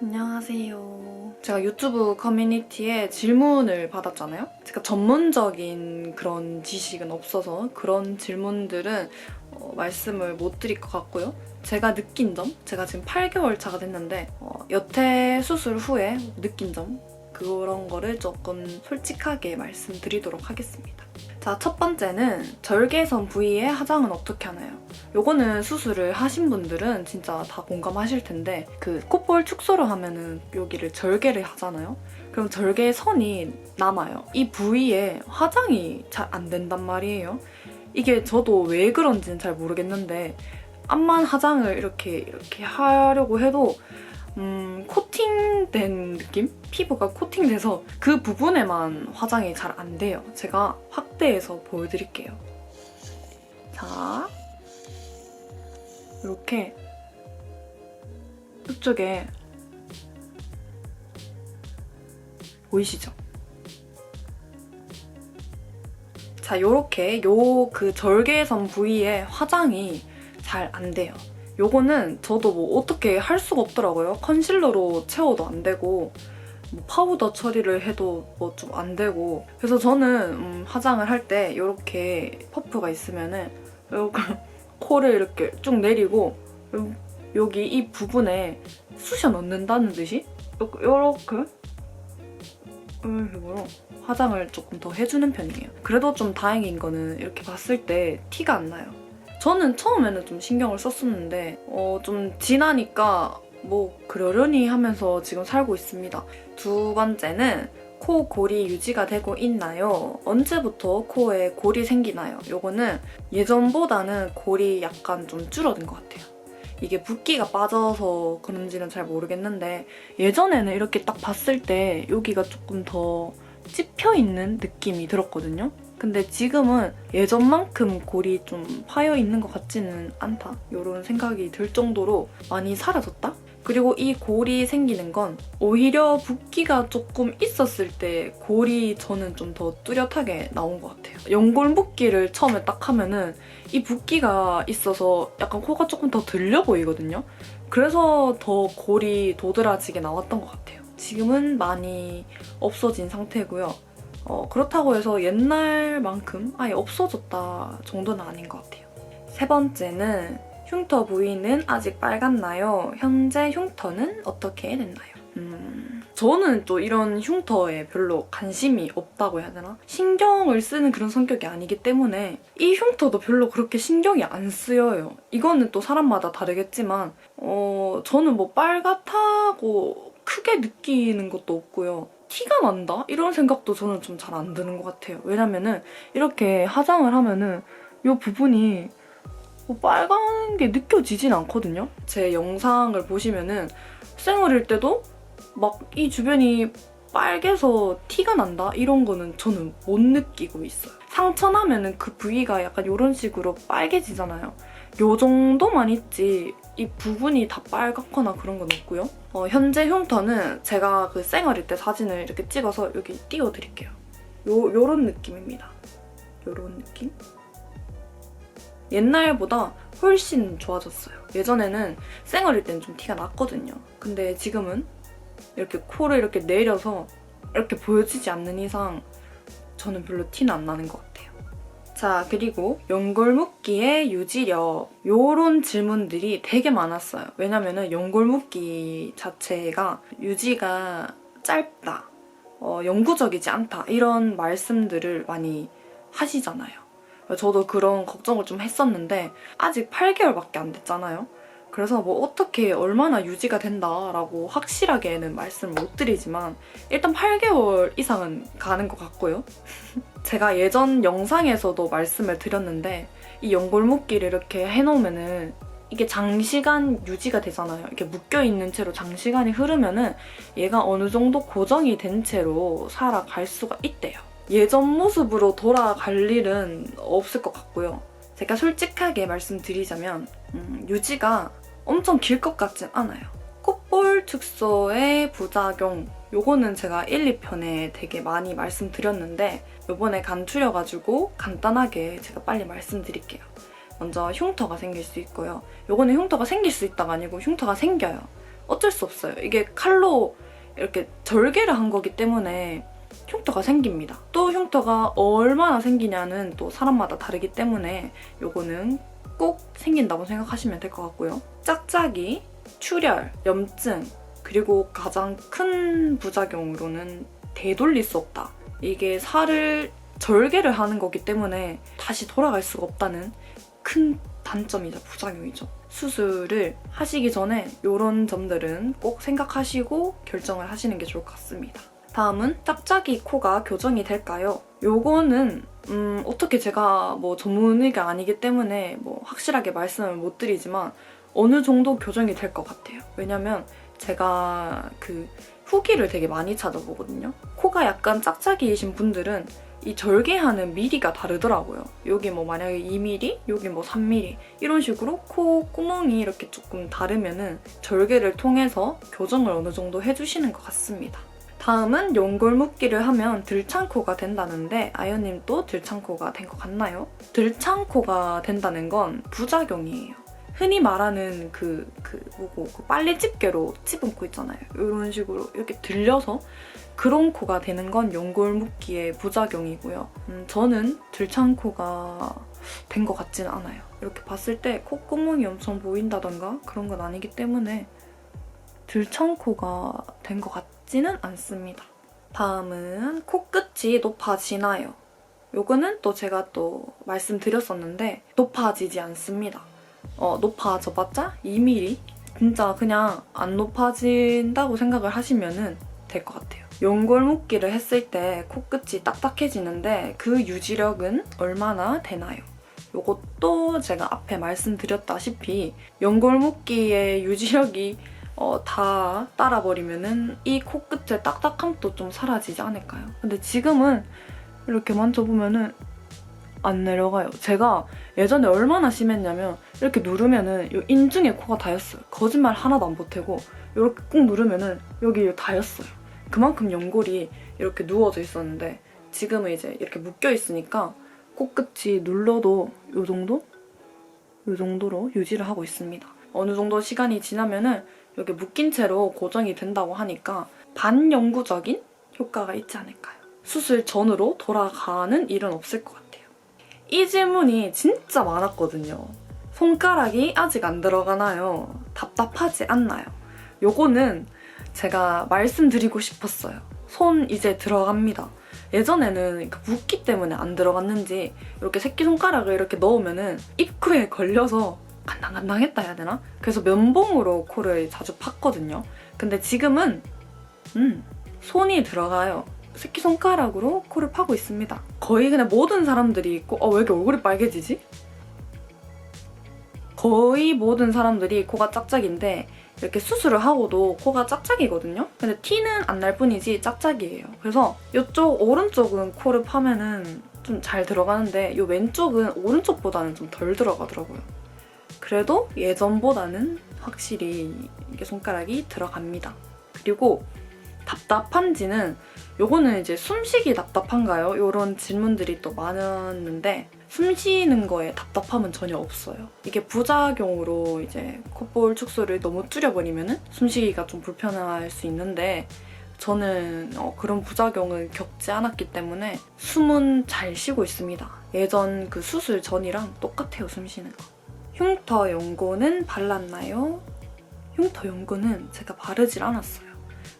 안녕하세요. 제가 유튜브 커뮤니티에 질문을 받았잖아요. 제가 전문적인 그런 지식은 없어서 그런 질문들은 말씀을 못 드릴 것 같고요. 제가 느낀 점, 제가 지금 8개월 차가 됐는데 여태 수술 후에 느낀 점 그런 거를 조금 솔직하게 말씀드리도록 하겠습니다. 자, 첫 번째는 절개선 부위의 화장은 어떻게 하나요? 요거는 수술을 하신 분들은 진짜 다 공감하실 텐데 그 콧볼 축소를 하면은 여기를 절개를 하잖아요. 그럼 절개선이 남아요. 이 부위에 화장이 잘 안 된단 말이에요. 이게 저도 왜 그런지는 잘 모르겠는데 앞만 화장을 이렇게 하려고 해도 코팅된 느낌? 피부가 코팅돼서 그 부분에만 화장이 잘 안 돼요. 제가 확대해서 보여드릴게요. 자, 이렇게 이쪽에 보이시죠? 자, 요렇게 그 절개선 부위에 화장이 잘 안 돼요. 요거는 저도 뭐 어떻게 할 수가 없더라고요. 컨실러로 채워도 안 되고 뭐 파우더 처리를 해도 뭐 좀 안 되고 그래서 저는 화장을 할 때 이렇게 퍼프가 있으면은 이렇게 코를 이렇게 쭉 내리고 여기 이 부분에 쑤셔 넣는다는 듯이 이렇게 일부러 화장을 조금 더 해주는 편이에요. 그래도 좀 다행인 거는 이렇게 봤을 때 티가 안 나요. 저는 처음에는 좀 신경을 썼었는데 좀 지나니까 뭐 그러려니 하면서 지금 살고 있습니다. 두 번째는 코 골이 유지가 되고 있나요? 언제부터 코에 골이 생기나요? 요거는 예전보다는 골이 약간 좀 줄어든 것 같아요. 이게 붓기가 빠져서 그런지는 잘 모르겠는데 예전에는 이렇게 딱 봤을 때 여기가 조금 더 찝혀있는 느낌이 들었거든요. 근데 지금은 예전만큼 골이 좀 파여있는 것 같지는 않다. 이런 생각이 들 정도로 많이 사라졌다? 그리고 이 골이 생기는 건 오히려 붓기가 조금 있었을 때 골이 저는 좀 더 뚜렷하게 나온 것 같아요. 연골 붓기를 처음에 딱 하면은 이 붓기가 있어서 약간 코가 조금 더 들려 보이거든요. 그래서 더 골이 도드라지게 나왔던 것 같아요. 지금은 많이 없어진 상태고요. 그렇다고 해서 옛날만큼 아예 없어졌다 정도는 아닌 것 같아요. 세 번째는 흉터 부위는 아직 빨갛나요? 현재 흉터는 어떻게 됐나요? 저는 또 이런 흉터에 별로 관심이 없다고 해야 되나? 신경을 쓰는 그런 성격이 아니기 때문에 이 흉터도 별로 그렇게 신경이 안 쓰여요. 이거는 또 사람마다 다르겠지만 저는 뭐 빨갛다고 크게 느끼는 것도 없고요. 티가 난다? 이런 생각도 저는 좀 잘 안 드는 것 같아요. 왜냐면은 이렇게 화장을 하면은 이 부분이 뭐 빨간 게 느껴지진 않거든요. 제 영상을 보시면은 쌩얼일 때도 막 이 주변이 빨개서 티가 난다? 이런 거는 저는 못 느끼고 있어요. 상처 나면은 그 부위가 약간 이런 식으로 빨개지잖아요. 요 정도만 있지 이 부분이 다 빨갛거나 그런 건 없고요. 현재 흉터는 제가 그 쌩얼일 때 사진을 이렇게 찍어서 여기 띄워드릴게요. 요런 느낌입니다. 요런 느낌? 옛날보다 훨씬 좋아졌어요. 예전에는 쌩얼일 때는 좀 티가 났거든요. 근데 지금은 이렇게 코를 이렇게 내려서 이렇게 보여지지 않는 이상 저는 별로 티는 안 나는 것 같아요. 자, 그리고 연골 묶기의 유지력 요런 질문들이 되게 많았어요. 왜냐면은 연골 묶기 자체가 유지가 짧다, 영구적이지 않다 이런 말씀들을 많이 하시잖아요. 저도 그런 걱정을 좀 했었는데 아직 8개월밖에 안 됐잖아요. 그래서 뭐 어떻게 얼마나 유지가 된다라고 확실하게는 말씀을 못 드리지만 일단 8개월 이상은 가는 것 같고요. 제가 예전 영상에서도 말씀을 드렸는데 이 연골 묶기를 이렇게 해놓으면은 이게 장시간 유지가 되잖아요. 이렇게 묶여있는 채로 장시간이 흐르면은 얘가 어느 정도 고정이 된 채로 살아갈 수가 있대요. 예전 모습으로 돌아갈 일은 없을 것 같고요. 제가 솔직하게 말씀드리자면 유지가 엄청 길 것 같진 않아요. 콧볼 축소의 부작용 요거는 제가 1, 2편에 되게 많이 말씀드렸는데 요번에 간추려가지고 간단하게 제가 빨리 말씀드릴게요. 먼저 흉터가 생길 수 있고요. 요거는 흉터가 생길 수 있다가 아니고 흉터가 생겨요. 어쩔 수 없어요. 이게 칼로 이렇게 절개를 한 거기 때문에 흉터가 생깁니다. 또 흉터가 얼마나 생기냐는 또 사람마다 다르기 때문에 요거는 꼭 생긴다고 생각하시면 될 것 같고요. 짝짝이, 출혈, 염증, 그리고 가장 큰 부작용으로는 되돌릴 수 없다. 이게 살을 절개를 하는 거기 때문에 다시 돌아갈 수가 없다는 큰 단점이자 부작용이죠. 수술을 하시기 전에 이런 점들은 꼭 생각하시고 결정을 하시는 게 좋을 것 같습니다. 다음은 짝짝이 코가 교정이 될까요? 요거는 어떻게 제가 뭐 전문의가 아니기 때문에 뭐 확실하게 말씀을 못 드리지만 어느 정도 교정이 될 것 같아요. 왜냐면 제가 그 후기를 되게 많이 찾아보거든요. 코가 약간 짝짝이이신 분들은 이 절개하는 미리가 다르더라고요. 여기 뭐 만약에 2mm, 여기 뭐 3mm 이런 식으로 코 구멍이 이렇게 조금 다르면은 절개를 통해서 교정을 어느 정도 해주시는 것 같습니다. 다음은 연골 묶기를 하면 들창코가 된다는데 아연님도 들창코가 된 것 같나요? 들창코가 된다는 건 부작용이에요. 흔히 말하는 그 빨래 집게로 찝은 코 있잖아요. 이런 식으로 이렇게 들려서 그런 코가 되는 건 연골 묶기의 부작용이고요. 저는 들창코가 된 것 같지는 않아요. 이렇게 봤을 때 콧구멍이 엄청 보인다던가 그런 건 아니기 때문에 들창코가 된 것 같지는 않습니다. 다음은 코끝이 높아지나요? 요거는 또 제가 또 말씀드렸었는데 높아지지 않습니다. 높아져봤자 2mm? 진짜 그냥 안 높아진다고 생각을 하시면 될 것 같아요. 연골 묶기를 했을 때 코끝이 딱딱해지는데 그 유지력은 얼마나 되나요? 요것도 제가 앞에 말씀드렸다시피 연골 묶기의 유지력이 다 따라버리면은 이 코끝의 딱딱함도 좀 사라지지 않을까요? 근데 지금은 이렇게 만져보면은 안 내려가요. 제가 예전에 얼마나 심했냐면 이렇게 누르면은 이 인중에 코가 닿였어요. 거짓말 하나도 안 보태고 이렇게 꾹 누르면은 여기 닿였어요. 그만큼 연골이 이렇게 누워져 있었는데 지금은 이제 이렇게 묶여 있으니까 코끝이 눌러도 이 정도? 이 정도로 유지를 하고 있습니다. 어느 정도 시간이 지나면은 여기 묶인 채로 고정이 된다고 하니까 반영구적인 효과가 있지 않을까요? 수술 전으로 돌아가는 일은 없을 것 같아요. 이 질문이 진짜 많았거든요. 손가락이 아직 안 들어가나요? 답답하지 않나요? 요거는 제가 말씀드리고 싶었어요. 손 이제 들어갑니다. 예전에는 붓기 때문에 안 들어갔는지 이렇게 새끼손가락을 이렇게 넣으면은 입구에 걸려서 간당간당했다 해야 되나? 그래서 면봉으로 코를 자주 팠거든요. 근데 지금은 손이 들어가요. 새끼손가락으로 코를 파고 있습니다. 거의 그냥 모든 사람들이 있고 왜 이렇게 얼굴이 빨개지지? 거의 모든 사람들이 코가 짝짝인데 이렇게 수술을 하고도 코가 짝짝이거든요? 근데 티는 안 날 뿐이지 짝짝이에요. 그래서 이쪽 오른쪽은 코를 파면은 좀 잘 들어가는데 이 왼쪽은 오른쪽보다는 좀 덜 들어가더라고요. 그래도 예전보다는 확실히 이게 손가락이 들어갑니다. 그리고 답답한지는 요거는 이제 숨쉬기 답답한가요? 이런 질문들이 또 많았는데 숨 쉬는 거에 답답함은 전혀 없어요. 이게 부작용으로 이제 콧볼 축소를 너무 줄여버리면 숨쉬기가 좀 불편할 수 있는데 저는 그런 부작용을 겪지 않았기 때문에 숨은 잘 쉬고 있습니다. 예전 그 수술 전이랑 똑같아요, 숨 쉬는 거. 흉터 연고는 발랐나요? 흉터 연고는 제가 바르질 않았어요.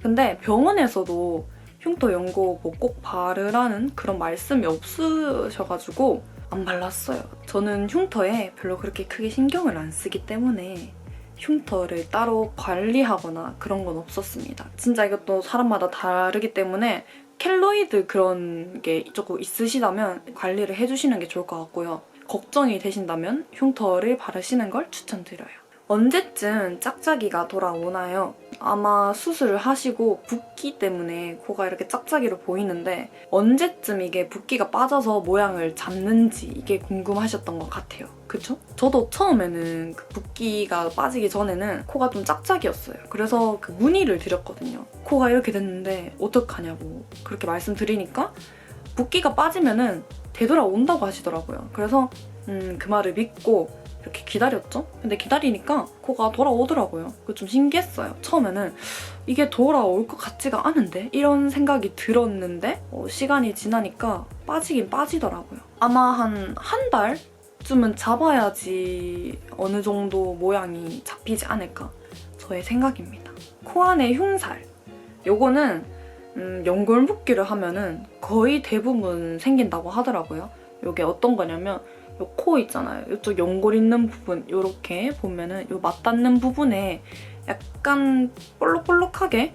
근데 병원에서도 흉터 연고 뭐 꼭 바르라는 그런 말씀이 없으셔가지고 안 발랐어요. 저는 흉터에 별로 그렇게 크게 신경을 안 쓰기 때문에 흉터를 따로 관리하거나 그런 건 없었습니다. 진짜 이것도 사람마다 다르기 때문에 켈로이드 그런 게 조금 있으시다면 관리를 해주시는 게 좋을 것 같고요. 걱정이 되신다면 흉터를 바르시는 걸 추천드려요. 언제쯤 짝짝이가 돌아오나요? 아마 수술을 하시고 붓기 때문에 코가 이렇게 짝짝이로 보이는데 언제쯤 이게 붓기가 빠져서 모양을 잡는지 이게 궁금하셨던 것 같아요. 그쵸? 저도 처음에는 그 붓기가 빠지기 전에는 코가 좀 짝짝이었어요. 그래서 그 문의를 드렸거든요. 코가 이렇게 됐는데 어떡하냐고 그렇게 말씀드리니까 붓기가 빠지면은 되돌아온다고 하시더라고요. 그래서 그 말을 믿고 이렇게 기다렸죠? 근데 기다리니까 코가 돌아오더라고요. 그거 좀 신기했어요. 처음에는 이게 돌아올 것 같지가 않은데? 이런 생각이 들었는데 시간이 지나니까 빠지긴 빠지더라고요. 아마 한 달쯤은 잡아야지 어느 정도 모양이 잡히지 않을까 저의 생각입니다. 코 안에 흉살 요거는 연골 묶기를 하면은 거의 대부분 생긴다고 하더라고요. 요게 어떤 거냐면 요 코 있잖아요. 이쪽 연골 있는 부분 요렇게 보면은 요 맞닿는 부분에 약간 볼록볼록하게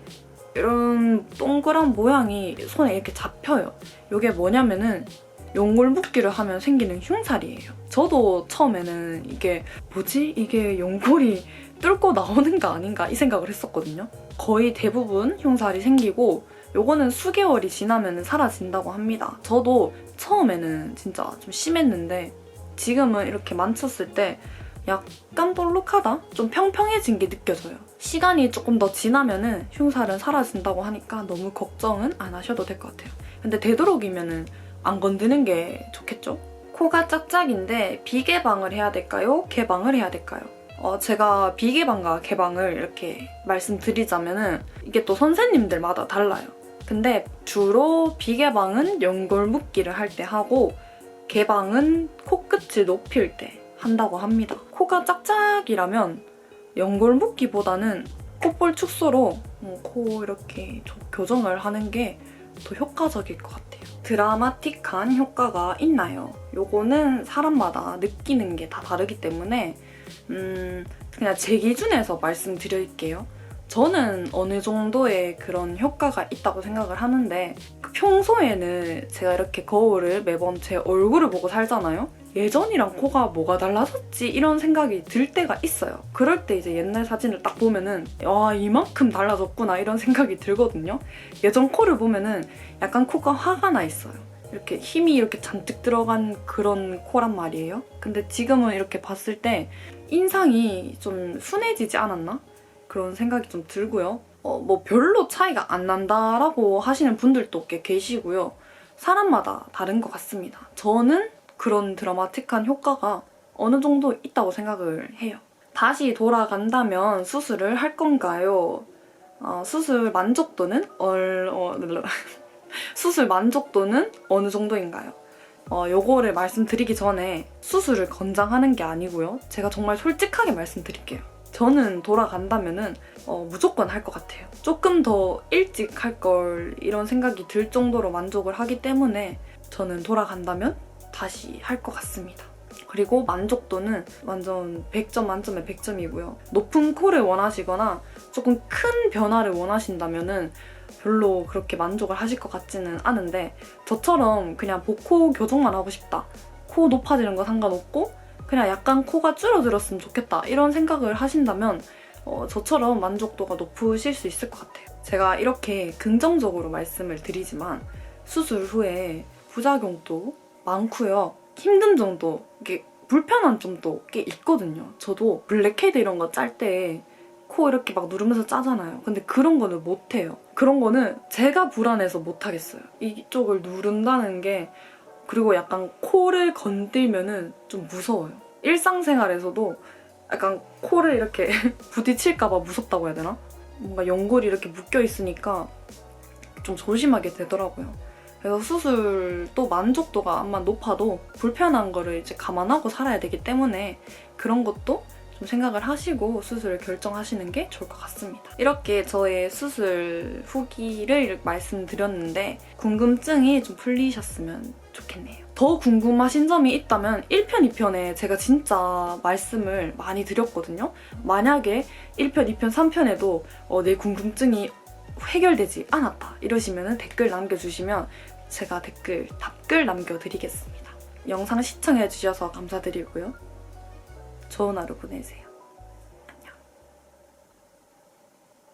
이런 동그란 모양이 손에 이렇게 잡혀요. 요게 뭐냐면은 연골 묶기를 하면 생기는 흉살이에요. 저도 처음에는 이게 뭐지? 이게 연골이 뚫고 나오는 거 아닌가 이 생각을 했었거든요. 거의 대부분 흉살이 생기고 요거는 수개월이 지나면 사라진다고 합니다. 저도 처음에는 진짜 좀 심했는데 지금은 이렇게 만졌을 때 약간 볼록하다? 좀 평평해진 게 느껴져요. 시간이 조금 더 지나면은 흉살은 사라진다고 하니까 너무 걱정은 안 하셔도 될 것 같아요. 근데 되도록이면은 안 건드는 게 좋겠죠? 코가 짝짝인데 비개방을 해야 될까요? 개방을 해야 될까요? 제가 비개방과 개방을 이렇게 말씀드리자면은 이게 또 선생님들마다 달라요. 근데 주로 비개방은 연골 묶기를 할 때 하고 개방은 코끝을 높일 때 한다고 합니다. 코가 짝짝이라면 연골 묶기보다는 콧볼 축소로 코 이렇게 교정을 하는 게 더 효과적일 것 같아요. 드라마틱한 효과가 있나요? 요거는 사람마다 느끼는 게 다 다르기 때문에 그냥 제 기준에서 말씀드릴게요. 저는 어느 정도의 그런 효과가 있다고 생각을 하는데 평소에는 제가 이렇게 거울을 매번 제 얼굴을 보고 살잖아요? 예전이랑 코가 뭐가 달라졌지? 이런 생각이 들 때가 있어요. 그럴 때 이제 옛날 사진을 딱 보면은 와 이만큼 달라졌구나 이런 생각이 들거든요. 예전 코를 보면은 약간 코가 화가 나 있어요. 이렇게 힘이 이렇게 잔뜩 들어간 그런 코란 말이에요. 근데 지금은 이렇게 봤을 때 인상이 좀 순해지지 않았나? 그런 생각이 좀 들고요. 뭐 별로 차이가 안 난다라고 하시는 분들도 꽤 계시고요. 사람마다 다른 것 같습니다. 저는 그런 드라마틱한 효과가 어느 정도 있다고 생각을 해요. 다시 돌아간다면 수술을 할 건가요? 수술 만족도는 수술 만족도는 어느 정도인가요? 요거를 말씀드리기 전에 수술을 권장하는 게 아니고요. 제가 정말 솔직하게 말씀드릴게요. 저는 돌아간다면은 무조건 할 것 같아요. 조금 더 일찍 할 걸 이런 생각이 들 정도로 만족을 하기 때문에 저는 돌아간다면 다시 할 것 같습니다. 그리고 만족도는 완전 100점 만점에 100점이고요. 높은 코를 원하시거나 조금 큰 변화를 원하신다면은 별로 그렇게 만족을 하실 것 같지는 않은데 저처럼 그냥 복코 교정만 하고 싶다. 코 높아지는 거 상관없고 그냥 약간 코가 줄어들었으면 좋겠다 이런 생각을 하신다면 저처럼 만족도가 높으실 수 있을 것 같아요. 제가 이렇게 긍정적으로 말씀을 드리지만 수술 후에 부작용도 많고요. 힘든 점도, 이게 불편한 점도 꽤 있거든요. 저도 블랙헤드 이런 거 짤 때 코 이렇게 막 누르면서 짜잖아요. 근데 그런 거는 못해요. 그런 거는 제가 불안해서 못하겠어요. 이쪽을 누른다는 게 그리고 약간 코를 건들면은 좀 무서워요. 일상생활에서도 약간 코를 이렇게 부딪힐까봐 무섭다고 해야 되나? 뭔가 연골이 이렇게 묶여있으니까 좀 조심하게 되더라고요. 그래서 수술도 만족도가 암만 높아도 불편한 거를 이제 감안하고 살아야 되기 때문에 그런 것도 좀 생각을 하시고 수술을 결정하시는 게 좋을 것 같습니다. 이렇게 저의 수술 후기를 말씀드렸는데 궁금증이 좀 풀리셨으면 좋겠네요. 더 궁금하신 점이 있다면 1편, 2편에 제가 진짜 말씀을 많이 드렸거든요. 만약에 1편, 2편, 3편에도 내 궁금증이 해결되지 않았다 이러시면 댓글 남겨주시면 제가 답글 남겨드리겠습니다. 영상 시청해주셔서 감사드리고요. 좋은 하루 보내세요.